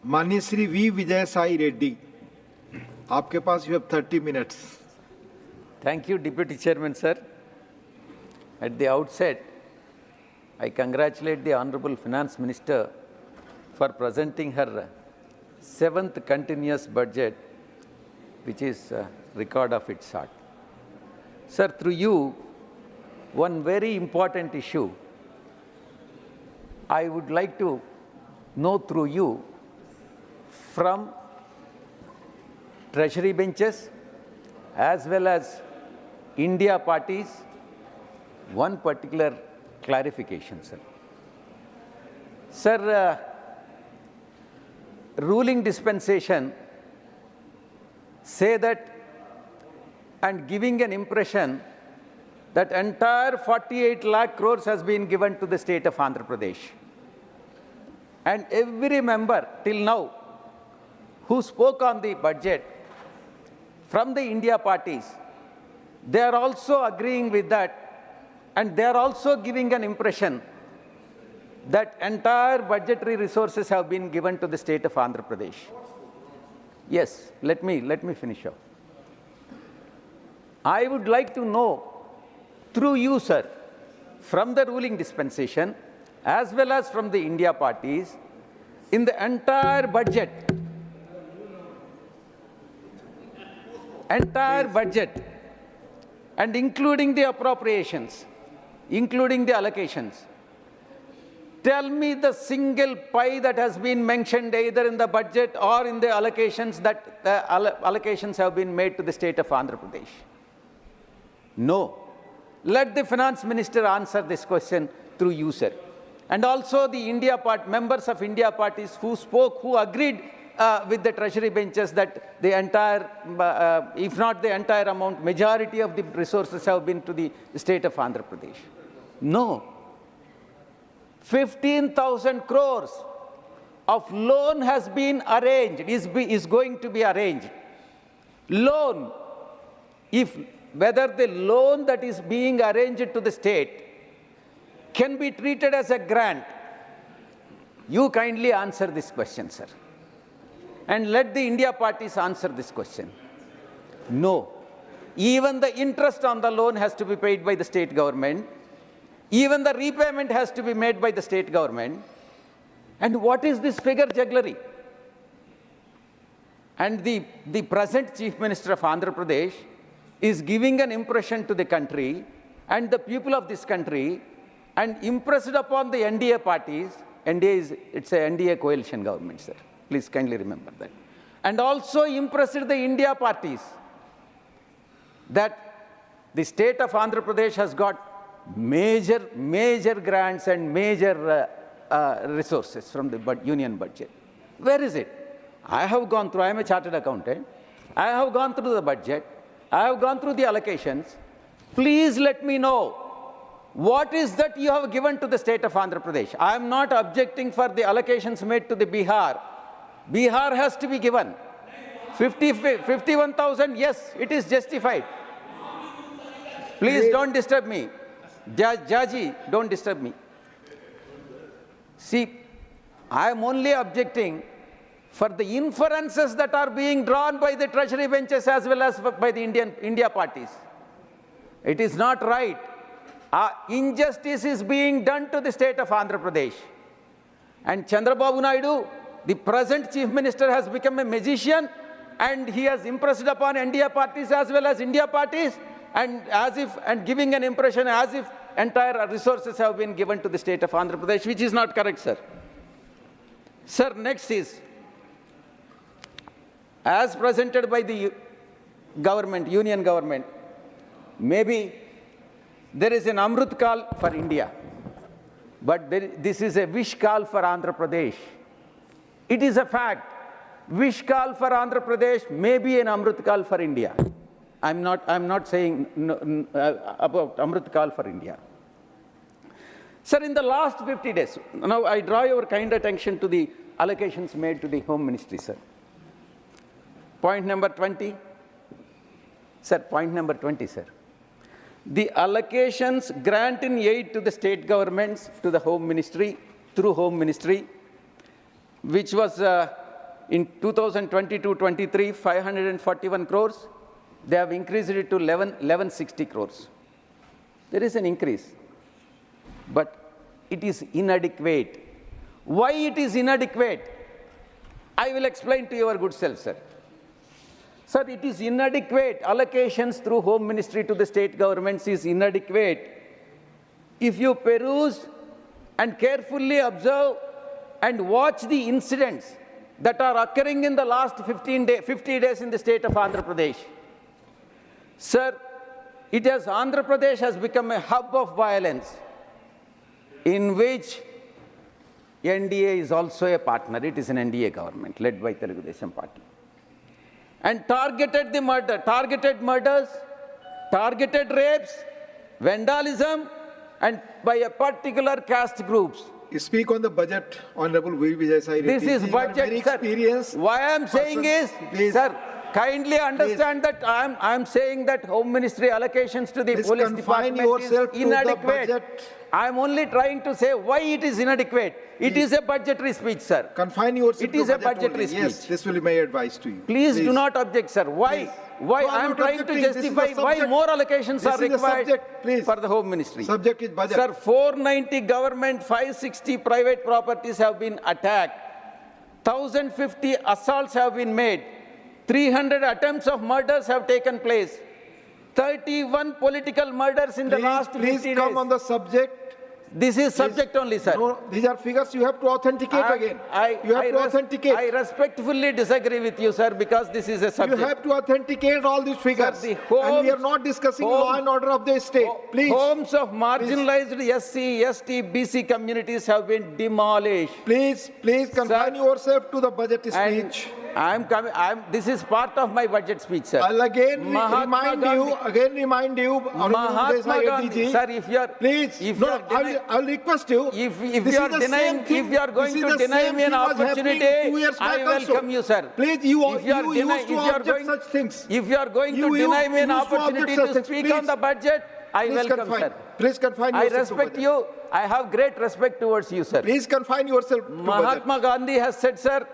माननीय श्री वी विजय साई रेड्डी, आपके पास you have 30 minutes. Thank you, Deputy Chairman, sir. At the outset, I congratulate the Honorable Finance Minister for presenting her 7th continuous budget, which is a record of its sort. Sir, through you, one very important issue I would like to know through you from Treasury benches as well as India parties, one particular clarification, sir. Sir, ruling dispensation say that and giving an impression that entire 48 lakh crores has been given to the state of Andhra Pradesh. And every member till now who spoke on the budget from the India parties, they are also agreeing with that, and they are also giving an impression that entire budgetary resources have been given to the state of Andhra Pradesh. Yes, let me finish up. I would like to know through you, sir, from the ruling dispensation as well as from the India parties, in the entire budget, and including the appropriations, including the allocations, tell me the single pie that has been mentioned either in the budget or in the allocations that allocations have been made to the state of Andhra Pradesh. No. Let the finance minister answer this question through you, sir. And also the members of India parties who spoke, who agreed with the treasury benches that the entire, if not the entire amount, majority of the resources have been to the state of Andhra Pradesh. No. 15,000 crores of loan has been arranged, is going to be arranged. Loan, whether the loan that is being arranged to the state can be treated as a grant. You kindly answer this question, sir. And let the India parties answer this question. No. Even the interest on the loan has to be paid by the state government. Even the repayment has to be made by the state government. And what is this figure jugglery? And the present Chief Minister of Andhra Pradesh is giving an impression to the country and the people of this country and impressed upon the NDA parties. It's a NDA coalition government, sir. Please kindly remember that. And also impressed the India parties that the state of Andhra Pradesh has got major grants and major resources from the union budget. Where is it? I have gone through, I am a chartered accountant. I have gone through the budget. I have gone through the allocations. Please let me know what is that you have given to the state of Andhra Pradesh. I am not objecting for the allocations made to the Bihar. Bihar has to be given. 51,000, yes, it is justified. Please don't disturb me. Jaji, don't disturb me. See, I am only objecting for the inferences that are being drawn by the treasury benches as well as by the India parties. It is not right. Injustice is being done to the state of Andhra Pradesh. And Chandrababu Naidu, the present Chief Minister, has become a magician, and he has impressed upon India parties as well as India parties, and giving an impression as if entire resources have been given to the state of Andhra Pradesh, which is not correct, sir. Sir, next is, as presented by the government, union government, maybe there is an Amrut call for India, but this is a wish call for Andhra Pradesh. It is a fact. Wish call for Andhra Pradesh may be an Amrut call for India. I'm not saying about Amrut call for India. Sir, in the last 50 days, now I draw your kind attention to the allocations made to the Home Ministry, sir. Point number 20. Sir, point number 20, sir. The allocations granting aid to the state governments, to the Home Ministry, through Home Ministry, which was in 2022-23, 541 crores. They have increased it to 1160 crores. There is an increase, but it is inadequate. Why it is inadequate? I will explain to your good self, sir. Sir, it is inadequate. Allocations through Home Ministry to the state governments is inadequate. If you peruse and carefully observe and watch the incidents that are occurring in the last 50 days in the state of Andhra Pradesh, sir, Andhra Pradesh has become a hub of violence in which NDA is also a partner. It is an NDA government led by Telugudesam party. And targeted murders, targeted rapes, vandalism, and by a particular caste groups. You speak on the budget, Honorable Vijay Sai Reddy. This is budget, sir. Why I am saying is, sir, kindly understand that I am saying that Home Ministry allocations to the police department is inadequate. I am only trying to say why it is inadequate. It is a budgetary speech, sir. Confine yourself to budget. It is a budgetary speech. Yes, this will be my advice to you. Please do not object, sir. Why? Why I am trying to justify why more allocations are required for the Home Ministry. Subject is budget. Sir, 490 government, 560 private properties have been attacked. 1,050 assaults have been made. 300 attempts of murders have taken place. 31 political murders in the last 50 days. Please come on the subject. This is subject only, sir. No, these are figures you have to authenticate again. You have to authenticate. I respectfully disagree with you, sir, because this is a subject. You have to authenticate all these figures. Sir, and we are not discussing law and order of the state. Please. Homes of marginalized SC, ST, BC communities have been demolished. Please confine yourself to the budget speech. This is part of my budget speech, sir. I'll again remind you, Mahatma Gandhi, sir, if you are, please, I'll request you. If you are going to deny me an opportunity, I welcome you, sir. Please, you used to object such things. If you are going to deny me an opportunity to speak on the budget, I welcome, sir. Please confine yourself. I respect you. I have great respect towards you, sir. Please confine yourself to Mahatma Gandhi has said, sir,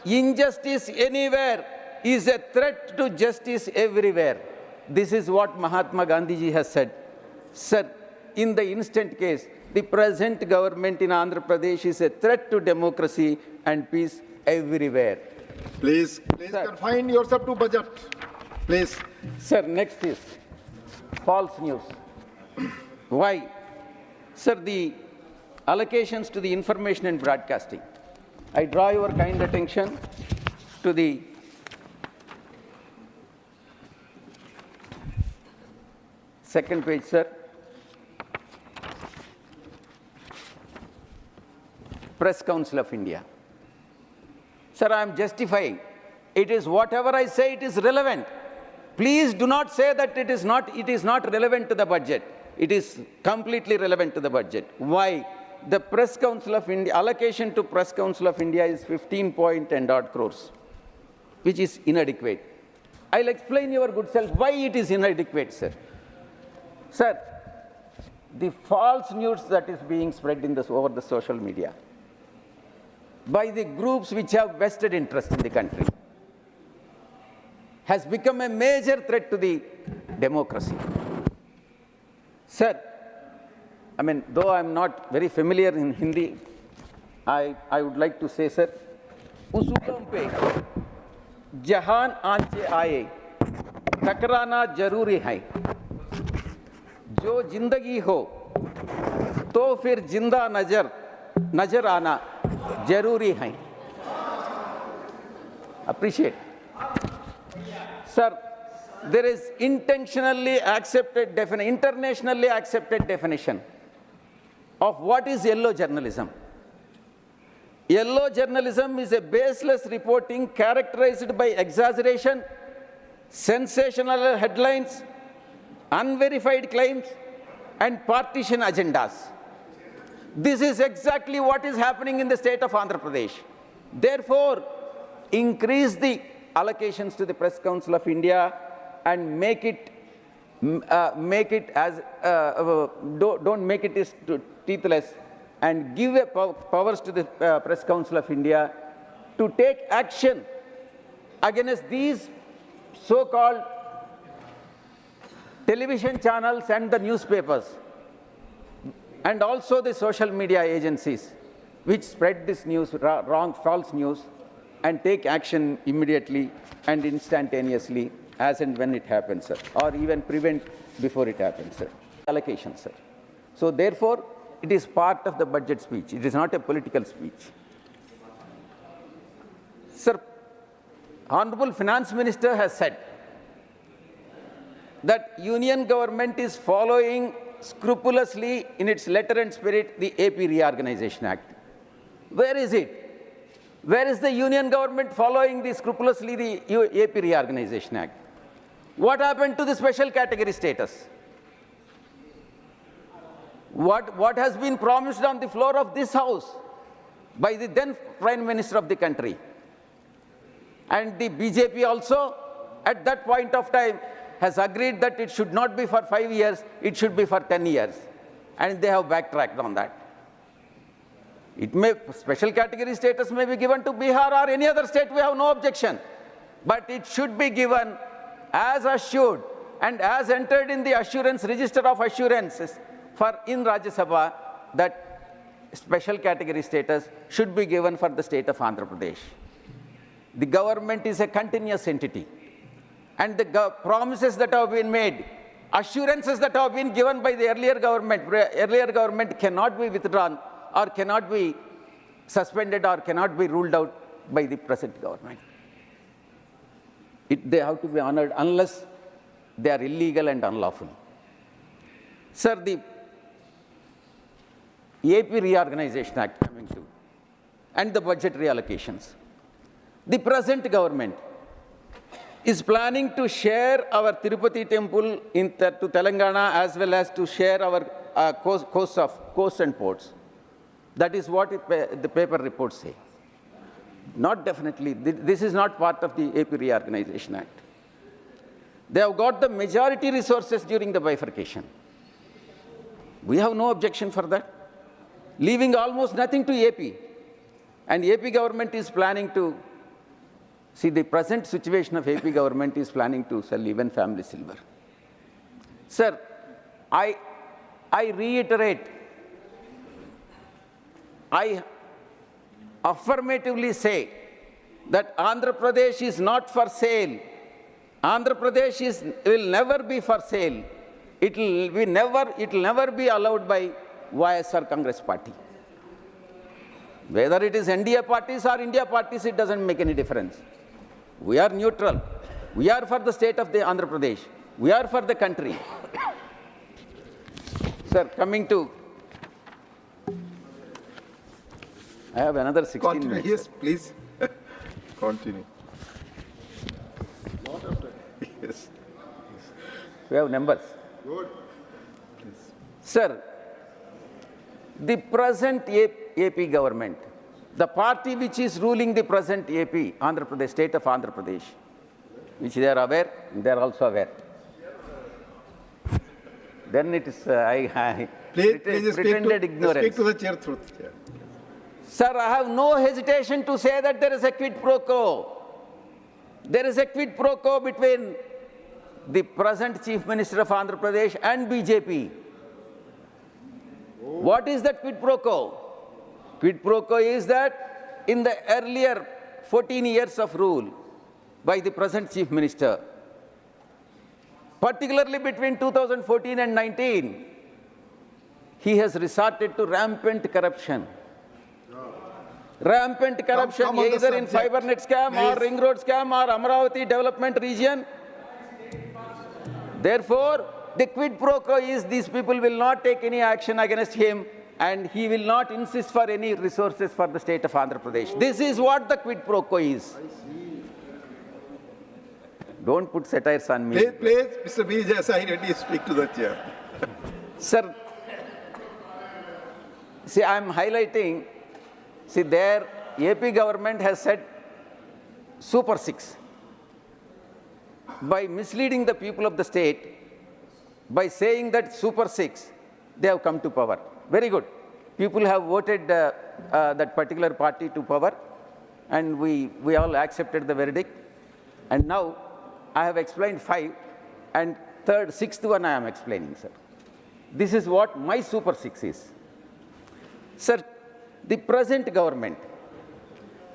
injustice anywhere is a threat to justice everywhere. This is what Mahatma Gandhi ji has said. Sir, in the instant case, the present government in Andhra Pradesh is a threat to democracy and peace everywhere. Please confine yourself to budget. Please. Sir, next is false news. Why? Sir, the allocations to the information and broadcasting. I draw your kind attention to the second page, sir. Press Council of India. Sir, I am justifying. It is whatever I say, it is relevant. Please do not say that it is not relevant to the budget. It is completely relevant to the budget. Why? The Press Council of India, allocation to Press Council of India is 15.10 crores, which is inadequate. I'll explain your good self why it is inadequate, sir. Sir, the false news that is being spread over the social media by the groups which have vested interest in the country has become a major threat to the democracy. Sir, I mean, though I'm not very familiar in Hindi, I would like to say, sir, usukam pe jahan aanche aaye, takrana jaruri hai. Jo jindagi ho, to fir jinda nazar aana jaruri hai. Appreciate. Sir, there is internationally accepted definition of what is yellow journalism. Yellow journalism is a baseless reporting characterized by exaggeration, sensational headlines, unverified claims, and partisan agendas. This is exactly what is happening in the state of Andhra Pradesh. Therefore, increase the allocations to the Press Council of India and make it as don't make it teethless, and give powers to the Press Council of India to take action against these so-called television channels and the newspapers, and also the social media agencies which spread this news, wrong, false news, and take action immediately and instantaneously as and when it happens, sir, or even prevent before it happens, sir. Allocations, sir. So therefore, it is part of the budget speech. It is not a political speech. Sir, Honorable Finance Minister has said that Union government is following scrupulously in its letter and spirit the AP Reorganization Act. Where is it? Where is the Union government following scrupulously the AP Reorganization Act? What happened to the special category status? What has been promised on the floor of this House by the then Prime Minister of the country? And the BJP also, at that point of time, has agreed that it should not be for 5 years, it should be for 10 years. And they have backtracked on that. Special category status may be given to Bihar or any other state, we have no objection. But it should be given as assured and as entered in the assurance, register of assurances for In Rajhya Sabha, that special category status should be given for the state of Andhra Pradesh. The government is a continuous entity, and the promises that have been made, assurances that have been given by the earlier government cannot be withdrawn or cannot be suspended or cannot be ruled out by the present government. They have to be honored unless they are illegal and unlawful. Sir, the AP Reorganization Act coming to, and the budget reallocations. The present government is planning to share our Tirupati temple to Telangana, as well as to share our coast and ports. That is what the paper reports say. Not definitely. This is not part of the AP Reorganization Act. They have got the majority resources during the bifurcation. We have no objection for that. Leaving almost nothing to AP. And AP government is planning to, see, the present situation of AP government is planning to sell even family silver. Sir, I reiterate, I affirmatively say that Andhra Pradesh is not for sale. Andhra Pradesh will never be for sale. It will never be allowed by YSR Congress party. Whether it is NDA parties or India parties, it doesn't make any difference. We are neutral. We are for the state of the Andhra Pradesh. We are for the country. Sir, coming to, I have another 16 minutes. Yes, please. Continue. Yes. We have numbers. Good. Sir, the present AP government, the party which is ruling the present AP, Andhra Pradesh, state of Andhra Pradesh, which they are aware, they are also aware. Then it is, pretended ignorance. Speak to the chair through. Yeah. Sir, I have no hesitation to say that there is a quid pro quo. There is a quid pro quo between the present Chief Minister of Andhra Pradesh and BJP. What is that quid pro quo? Quid pro quo is that in the earlier 14 years of rule by the present Chief Minister, particularly between 2014 and 19, he has resorted to rampant corruption. Rampant corruption, either in fibernet scam or ring road scam or Amaravati development region. Therefore, the quid pro quo is these people will not take any action against him, and he will not insist for any resources for the state of Andhra Pradesh. This is what the quid pro quo is. Don't put satires on me. Please, Mr. Vijay Sai Reddy, speak to the chair. Sir, see, I am highlighting, see, their AP government has said Super 6. By misleading the people of the state, by saying that Super 6, they have come to power. Very good. People have voted that particular party to power. and we all accepted the verdict. And now I have explained 5, and sixth one I am explaining, sir. This is what my Super 6 is. Sir, the present government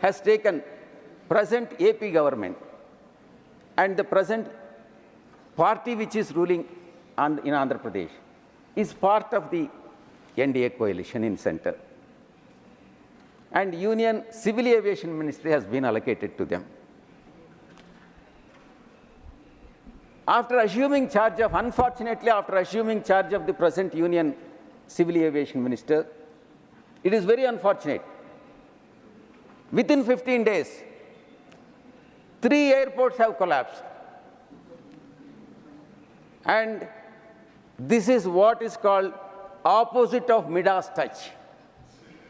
has taken, present AP government and the present party which is ruling in Andhra Pradesh is part of the NDA coalition in center. And Union Civil Aviation Ministry has been allocated to them. Unfortunately, after assuming charge of the present Union Civil Aviation Minister, it is very unfortunate. Within 15 days, 3 airports have collapsed. And this is what is called opposite of Midas touch.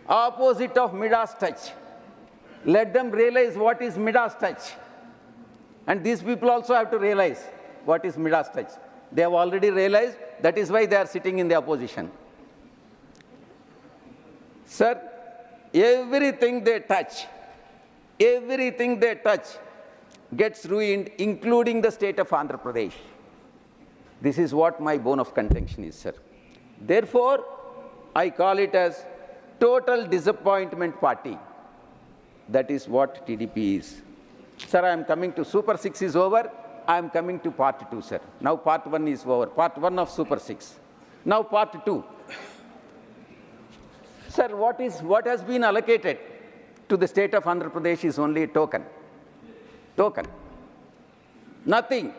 Opposite of Midas touch. Let them realize what is Midas touch. And these people also have to realize what is Midas touch. They have already realized, that is why they are sitting in the opposition. Sir, everything they touch gets ruined, including the state of Andhra Pradesh. This is what my bone of contention is, sir. Therefore, I call it as total disappointment party. That is what TDP is. Sir, I am coming to Super 6 is over. I am coming to Part 2, sir. Now Part 1 is over. Part 1 of Super 6. Now Part 2. Sir, what has been allocated to the state of Andhra Pradesh is only a token. Token. Nothing.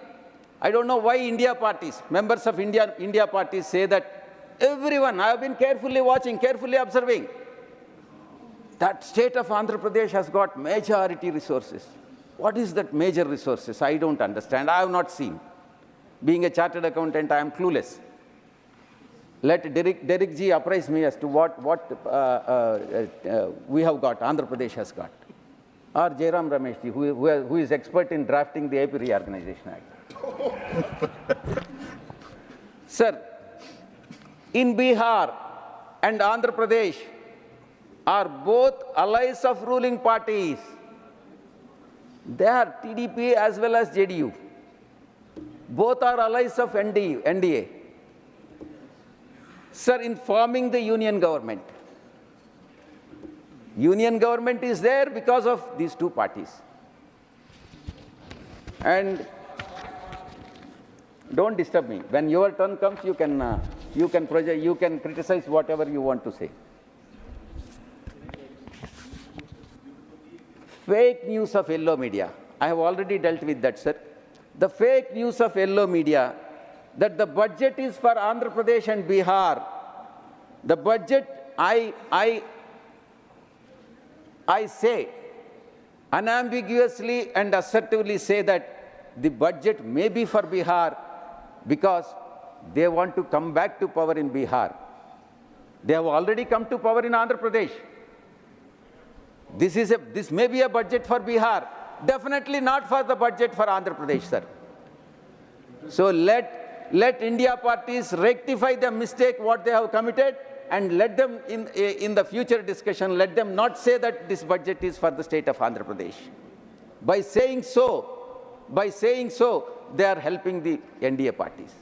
I don't know why India parties, members of India parties say that everyone, I have been carefully watching, carefully observing, that state of Andhra Pradesh has got majority resources. What is that major resources? I don't understand. I have not seen. Being a chartered accountant, I am clueless. Let Derek Ji apprise me as to what we have got, Andhra Pradesh has got. Or Jairam Ramesh Ji, who is expert in drafting the AP Reorganization Act. Sir, in Bihar and Andhra Pradesh are both allies of ruling parties. They are TDP as well as JDU. Both are allies of NDA. Sir, in forming the union government is there because of these two parties. And don't disturb me. When your turn comes, you can criticize whatever you want to say. Fake news of yellow media. I have already dealt with that, sir. The fake news of yellow media that the budget is for Andhra Pradesh and Bihar. The budget, I say unambiguously and assertively say that the budget may be for Bihar because they want to come back to power in Bihar. They have already come to power in Andhra Pradesh. This may be a budget for Bihar, definitely not for the budget for Andhra Pradesh, sir. So let India parties rectify the mistake what they have committed, and let them in the future discussion, let them not say that this budget is for the state of Andhra Pradesh. By saying so, they are helping the NDA parties.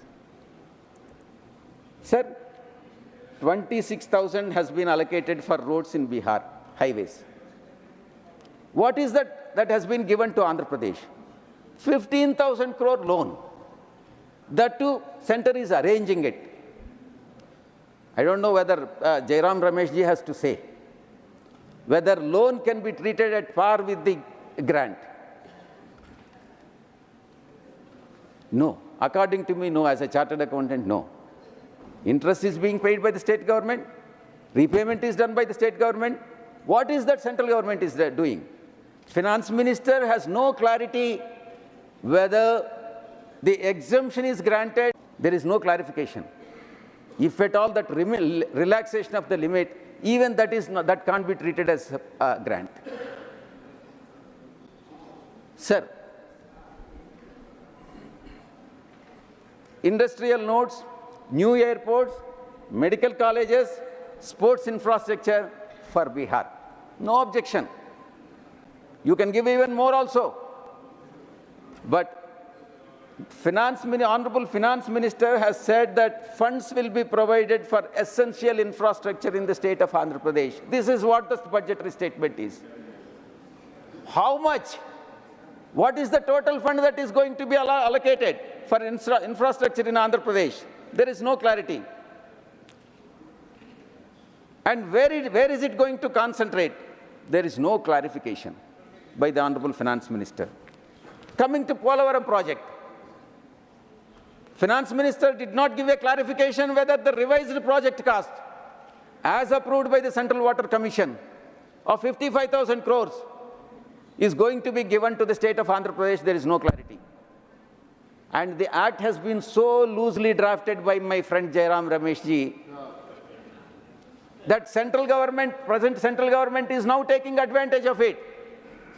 Sir, 26,000 has been allocated for roads in Bihar, highways. What is that has been given to Andhra Pradesh? 15,000 crore loan. That too, center is arranging it. I don't know whether Jairam Ramesh Ji has to say whether loan can be treated at par with the grant. No. According to me, no. As a chartered accountant, no. Interest is being paid by the state government. Repayment is done by the state government. What is that central government is doing? Finance minister has no clarity whether the exemption is granted. There is no clarification. If at all that relaxation of the limit, even that can't be treated as a grant. Sir, industrial nodes, new airports, medical colleges, sports infrastructure for Bihar. No objection. You can give even more also. But Honorable Finance Minister has said that funds will be provided for essential infrastructure in the state of Andhra Pradesh. This is what the budgetary statement is. How much? What is the total fund that is going to be allocated for infrastructure in Andhra Pradesh? There is no clarity. And where is it going to concentrate? There is no clarification by the Honorable Finance Minister. Coming to Polavaram project, Finance Minister did not give a clarification whether the revised project cost, as approved by the Central Water Commission, of 55,000 crores is going to be given to the state of Andhra Pradesh. There is no clarity. And the act has been so loosely drafted by my friend Jairam Ramesh ji that present central government is now taking advantage of it.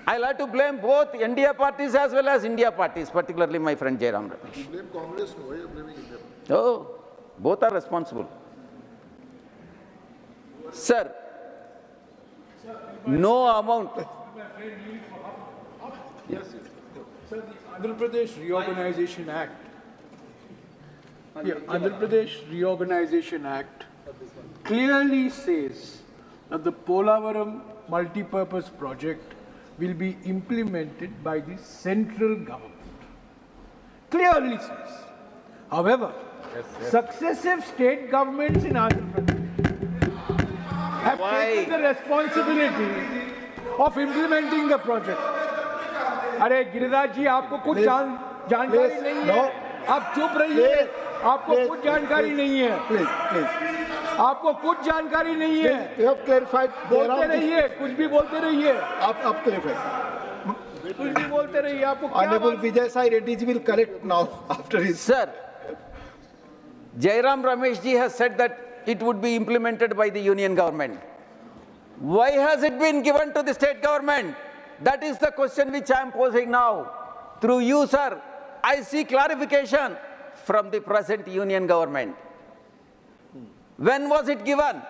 I'll have to blame both India parties as well as India parties, particularly my friend Jairam Ramesh. You blame Congress, no? You are blaming India. Oh, both are responsible. Sir, no amount. Yes, yes. Sir, the Andhra Pradesh Reorganization Act. Andhra Pradesh Reorganization Act clearly says that the Polavaram multi-purpose project will be implemented by the central government. Clearly says. However, successive state governments in Andhra Pradesh have taken the responsibility of implementing the project. अरे गिरिराज जी आपको कुछ जानकारी नहीं है, आप चुप रहिए, आपको कुछ जानकारी नहीं है, आपको कुछ जानकारी नहीं है, बोलते रहिए, कुछ भी बोलते रहिए, आप clarify. कुछ भी बोलते रहिए, आपको क्या Honorable Vijay Sai Reddy ji will correct now after his. Sir, Jairam Ramesh ji has said that it would be implemented by the union government. Why has it been given to the state government? That is the question which I am posing now. Through you, sir, I see clarification from the present union government. When was it given?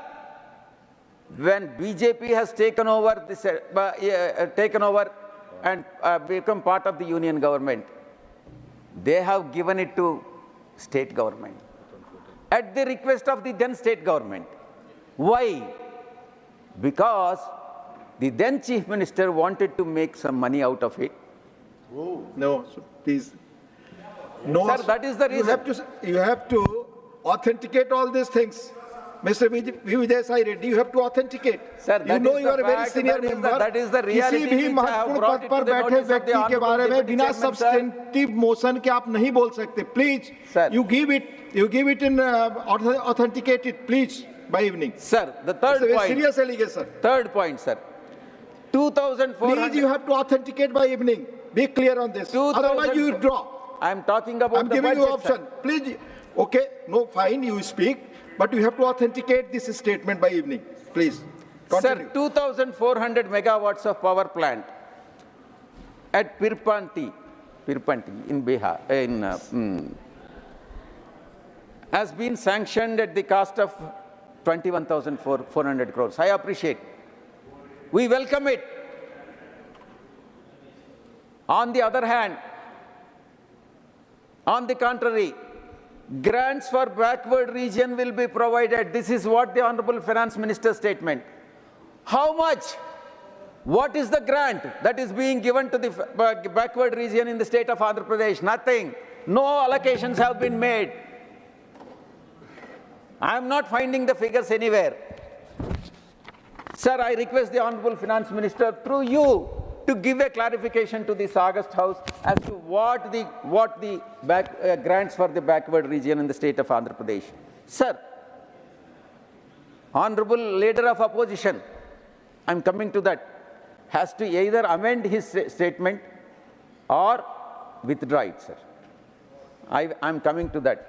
When BJP has taken over and become part of the union government. They have given it to state government at the request of the then state government. Why? Because the then Chief Minister wanted to make some money out of it. Oh, no, so please. No, Sir, that is the reason. You have to authenticate all these things. Mr. Vijay Sai Reddy, you have to authenticate. Sir, you know you are a very senior member. That is the reality किसी भी महत्वपूर्ण पद पर बैठे व्यक्ति के बारे में बिना substantive motion के आप नहीं बोल सकते. Please, you give it in authenticate it, please, by evening. Sir, the third point. point. Serious allegation. Third point, sir. 2,400. Please, you have to authenticate by evening. Be clear on this. Otherwise, you withdraw. I am talking about I'm the giving budget, you option. Sir. Please, okay, no, fine, you speak, but you have to authenticate this statement by evening. Please, continue. Sir, 2,400 megawatts of power plant at Pirpanti in Bihar, has been sanctioned at the cost of 21,400 crores. I appreciate. We welcome it. On the other hand, on the contrary, grants for backward region will be provided. This is what the Honorable Finance Minister's statement. How much? What is the grant that is being given to the backward region in the state of Andhra Pradesh? Nothing. No allocations have been made. I am not finding the figures anywhere. Sir, I request the Honorable Finance Minister through you to give a clarification to this August House as to what the grants for the backward region in the state of Andhra Pradesh. Sir, Honorable Leader of Opposition, I am coming to that, has to either amend his statement or withdraw it, sir. I am coming to that.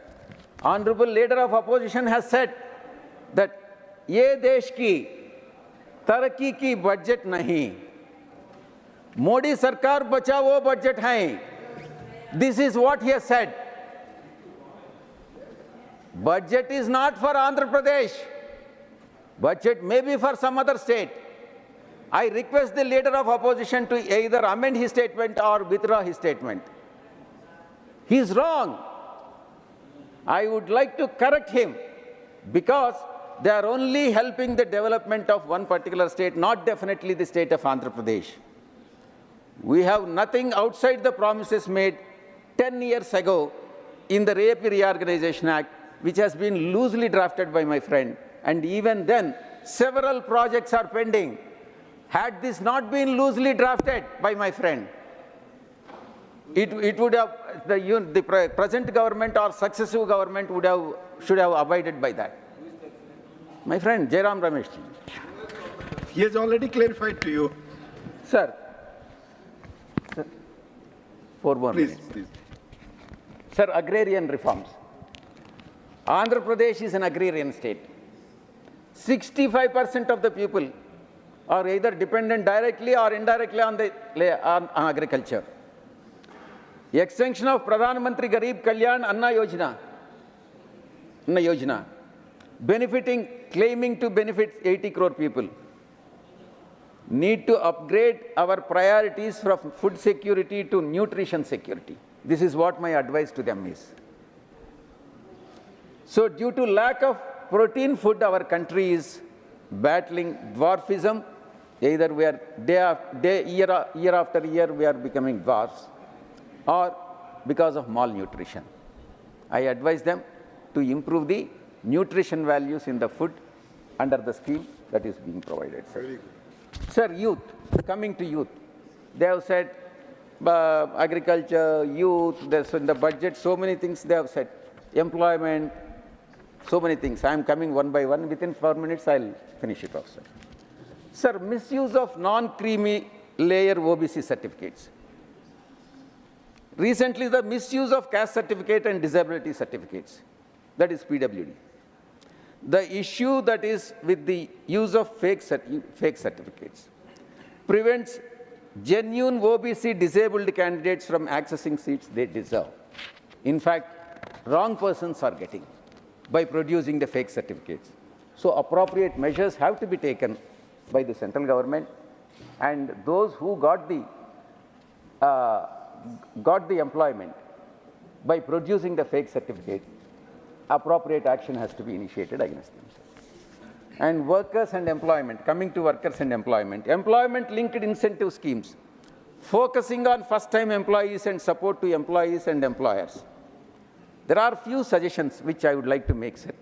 Honorable Leader of Opposition has said that ये देश की तरक्की की budget नहीं, मोदी सरकार बचाओ budget है. This is what he has said. Budget is not for Andhra Pradesh. Budget may be for some other state. I request the leader of opposition to either amend his statement or withdraw his statement. He is wrong. I would like to correct him because they are only helping the development of one particular state, not definitely the state of Andhra Pradesh. We have nothing outside the promises made 10 years ago in the Reorganization Act, which has been loosely drafted by my friend. And even then, several projects are pending. Had this not been loosely drafted by my friend, it would have, the present government or successive government should have abided by that. My friend, Jairam Ramesh. He has already clarified to you. Sir, 4 more Please, minutes. please. Sir, agrarian reforms. Andhra Pradesh is an agrarian state. 65% of the people are either dependent directly or indirectly on agriculture. The extension of Pradhan Mantri Garib Kalyan Anna Yojana, claiming to benefit 80 crore people, need to upgrade our priorities from food security to nutrition security. This is what my advice to them is. So due to lack of protein food, our country is battling dwarfism. Either we are year after year we are becoming dwarfs, or because of malnutrition. I advise them to improve the nutrition values in the food under the scheme that is being provided. Sir, sir, youth, coming to youth, they have said agriculture, youth, there's in the budget, so many things they have said, employment, so many things. I am coming one by one. Within 4 minutes, I'll finish it off, sir. Sir, misuse of non-creamy layer OBC certificates. Recently, the misuse of caste certificate and disability certificates, that is PWD. The issue that is with the use of fake certificates prevents genuine OBC disabled candidates from accessing seats they deserve. In fact, wrong persons are getting by producing the fake certificates. So appropriate measures have to be taken by the central government, and those who got the employment by producing the fake certificate, appropriate action has to be initiated against them. And workers and employment, coming to workers and employment, employment-linked incentive schemes, focusing on first-time employees and support to employees and employers. There are few suggestions which I would like to make, sir,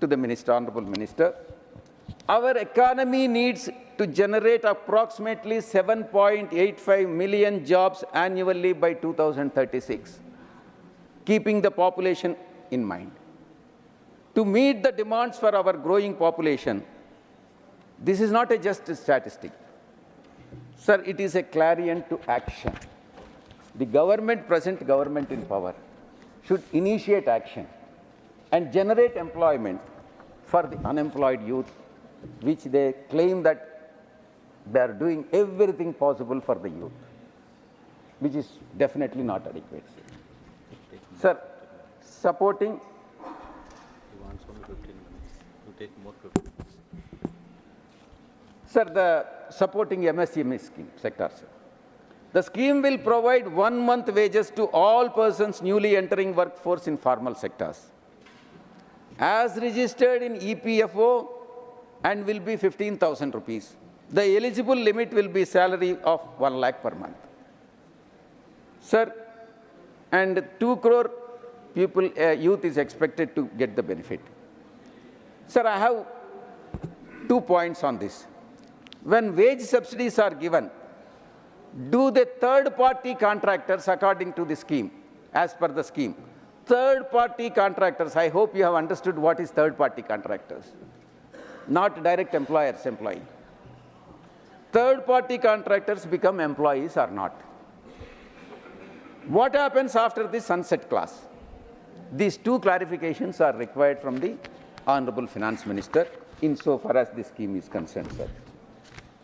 to the Minister, Honorable Minister. Our economy needs to generate approximately 7.85 million jobs annually by 2036, keeping the population in mind. To meet the demands for our growing population, this is not just a statistic. Sir, it is a clarion to action. The government, present government in power, should initiate action and generate employment for the unemployed youth, which they claim that they are doing everything possible for the youth, which is definitely not adequate. Sir, supporting. He wants only 15 minutes. You take more 15 minutes. Sir, the supporting MSME scheme sector, sir. The scheme will provide 1 month wages to all persons newly entering workforce in formal sectors, as registered in EPFO, and will be 15,000 rupees. The eligible limit will be salary of 1 lakh per month. Sir, and 2 crore people, youth is expected to get the benefit. Sir, I have 2 points on this. When wage subsidies are given, do the third-party contractors, according to the scheme, as per the scheme, third-party contractors, I hope you have understood what is third-party contractors, not direct employer's employee. Third-party contractors become employees or not. What happens after the sunset clause? These 2 clarifications are required from the Honorable Finance Minister insofar as this scheme is concerned, sir.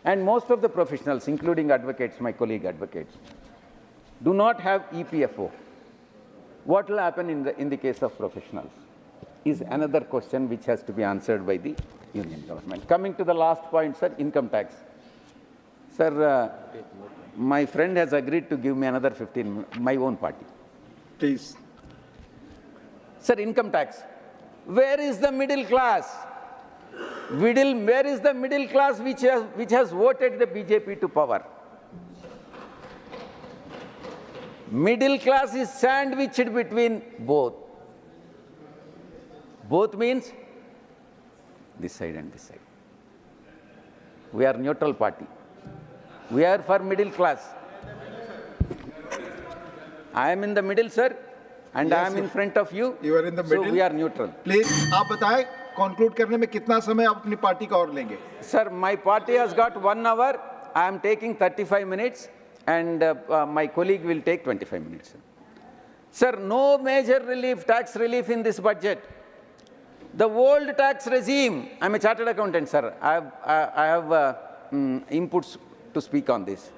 And most of the professionals, including advocates, my colleague advocates, do not have EPFO. What will happen in the case of professionals is another question which has to be answered by the union government. Coming to the last point, sir, income tax. Sir, my friend has agreed to give me another 15, my own party. Please. Sir, income tax. Where is the middle class? Where is the middle class which has voted the BJP to power? Middle class is sandwiched between both. Both means this side and this side. We are neutral party. We are for middle class. I am in the middle, sir, and Yes, I am in front of you. You are in the middle. So we are neutral. Please, आप बताएं conclude करने में कितना समय आप अपनी party का और लेंगे? Sir, my party has got 1 hour. I am taking 35 minutes, and my colleague will take 25 minutes. Sir, no major relief, tax relief in this budget. The old tax regime, I'm a chartered accountant, sir. I have inputs to speak on this.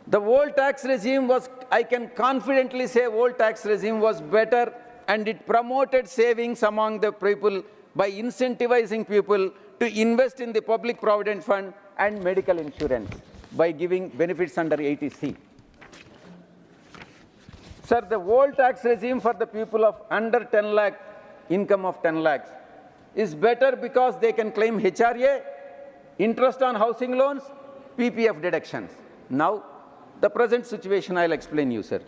The old tax regime was, I can confidently say, old tax regime was better, and it promoted savings among the people by incentivizing people to invest in the public provident fund and medical insurance by giving benefits under 80C. Sir, the old tax regime for the people of under 10 lakh, income of 10 lakhs, is better because they can claim HRA, interest on housing loans, PPF deductions. Now, the present situation I'll explain you, sir.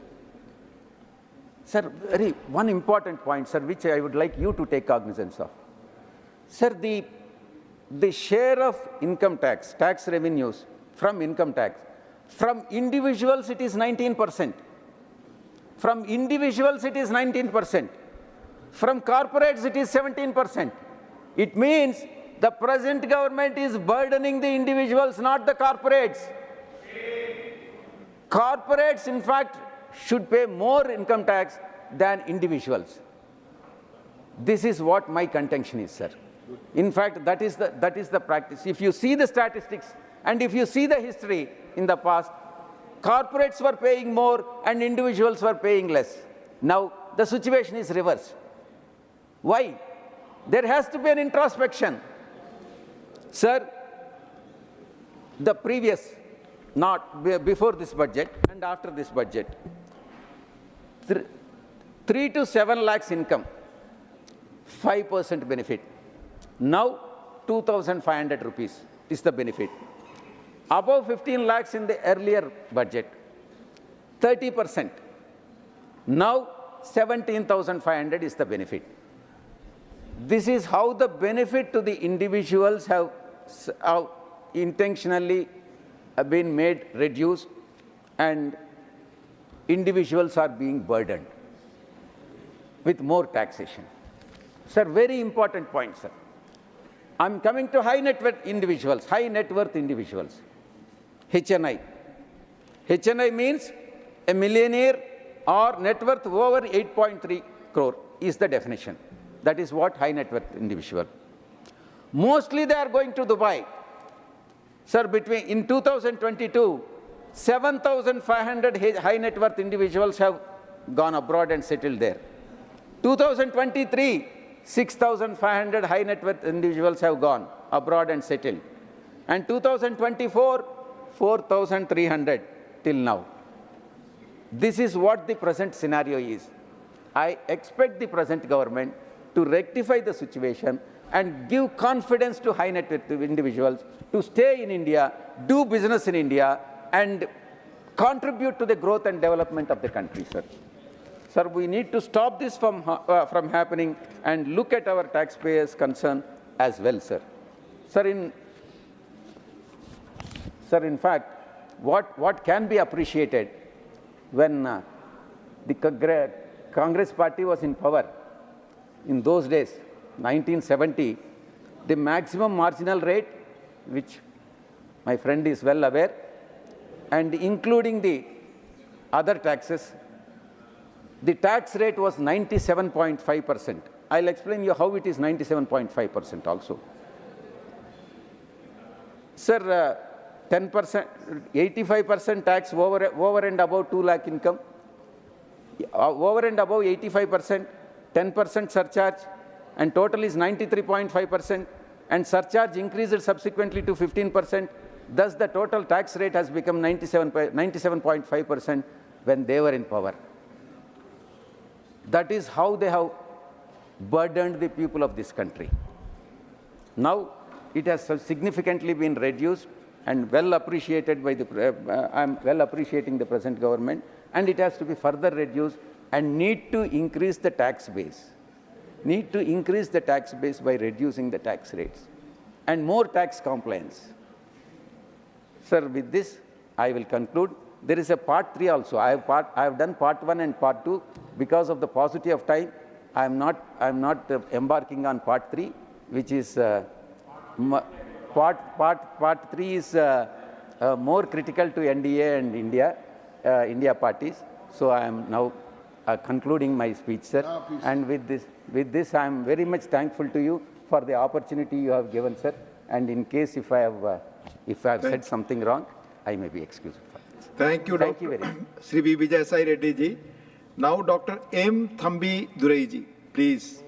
Sir, one important point, sir, which I would like you to take cognizance of. Sir, the share of income tax, tax revenues from income tax, from individuals it is 19%. From individuals it is 19%. From corporates it is 17%. It means the present government is burdening the individuals, not the corporates. Corporates, in fact, should pay more income tax than individuals. This is what my contention is, sir. In fact, that is the practice. If you see the statistics and if you see the history in the past, corporates were paying more and individuals were paying less. Now, the situation is reversed. Why? There has to be an introspection. Sir, the previous, not before this budget and after this budget, 3 to 7 lakhs income, 5% benefit. Now, 2,500 rupees is the benefit. Above 15 lakhs in the earlier budget, 30%. Now, 17,500 is the benefit. This is how the benefit to the individuals have intentionally been made reduced, and individuals are being burdened with more taxation. Sir, very important point, sir. I'm coming to high net worth individuals, HNI. HNI means a millionaire or net worth over 8.3 crore is the definition. That is what high net worth individual. Mostly they are going to Dubai. Sir, in 2022, 7,500 high net worth individuals have gone abroad and settled there. 2023, 6,500 high net worth individuals have gone abroad and settled. And 2024, 4,300 till now. This is what the present scenario is. I expect the present government to rectify the situation and give confidence to high net worth individuals to stay in India, do business in India, and contribute to the growth and development of the country, sir. Sir, we need to stop this from happening and look at our taxpayers' concern as well, sir. Sir, in fact, what can be appreciated when the Congress party was in power in those days, 1970, the maximum marginal rate, which my friend is well aware, and including the other taxes, the tax rate was 97.5%. I'll explain you how it is 97.5% also. Sir, 10%, 85% tax over and above 2 lakh income, over and above 85%, 10% surcharge, and total is 93.5%, and surcharge increased subsequently to 15%, Thus, the total tax rate has become 97.5% when they were in power. That is how they have burdened the people of this country. Now, it has significantly been reduced and well appreciated by the, I'm well appreciating the present government, and it has to be further reduced and need to increase the tax base. Need to increase the tax base by reducing the tax rates and more tax compliance. Sir, with this, I will conclude. There is a part 3 also. I have done part 1 and part 2. Because of the paucity of time, I am not embarking on part 3, which is part 3 is more critical to NDA and India parties. So I am now concluding my speech, sir. And with this, I am very much thankful to you for the opportunity you have given, sir. And in case if I have said something wrong, I may be excused for this. Thank you, Thank Dr. you very much. Shri Vijay Reddy ji. Now, Dr. M. Thambi Durai ji, please.